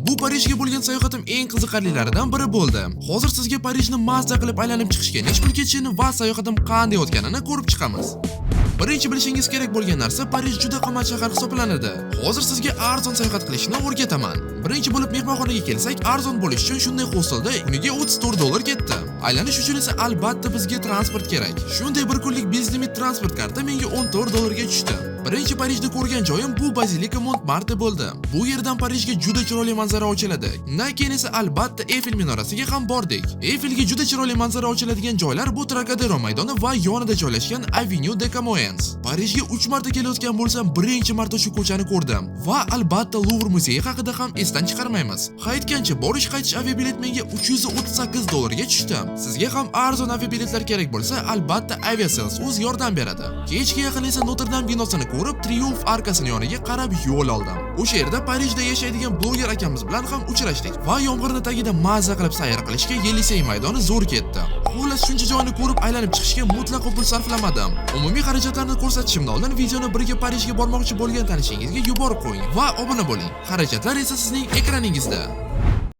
Bu Parijga bo'lgan sayohatim eng qiziqarlilaridan biri bo'ldi. Hozir sizga Parijni mazza qilib aylanib chiqishga nech pul ketishini va sayohatim qanday o'tganini ko'rib chiqamiz. Birinchi bilishingiz kerak bo'lgan narsa, Parij juda qimmat shahar hisoblanadi. Hozir sizga arzon sayohat qilishni o'rgataman. Birinchi bo'lib mehmonxonaga kelsak, arzon bo'lish uchun shunday hostelda kuniga 34 dollar ketdi. Aylanish uchun esa albatta bizga transport kerak. Shunday bir kunlik bezlimit transport karta menga 14 dollarga tushdi. Birinchi Parijda ko'rgan joyim bu Bazilika Montmartre bo'ldi. Bu yerdan Parijga juda chiroyli manzara ochiladi. Undan keyin esa albatta Eiffel minorasiga ham bordik. Eiffelga juda chiroyli manzara ochiladigan joylar bu Trocadero maydoni va yonida joylashgan Avenue de Camoens. Parijga 3 marta kelayotgan bo'lsam, birinchi marta shu ko'chani ko'rdim va albatta Louvre muzeyi haqida ham esdan chiqarmaymiz. Aytgancha, borish qaytish aviabilet menga 338 dollarga tushdi. Sizga ham arzon aviabiletlar kerak bo'lsa, albatta Aviasales o'z yordam beradi. Kechga yaqin esa Notre-Dame binosini ko'rib, Triumf arkasini yoniga qarab yo'l oldim. O'sha yerda Parijda yashaydigan bloger akamiz bilan ham uchrashdik va yomg'irning tagida mazza qilib sayr qilishga Yelisey maydoni zo'r ketdi. Xullas, shuncha joyni ko'rib aylanib chiqishga mutlaqo pul sarflamadim. Umumiy xarajatlarni ko'rsatishimdan oldin videoni birga Parijga bormoqchi bo'lgan tanishingizga yuborib qo'ying va obuna bo'ling. Xarajatlar esa sizning ekraningizda.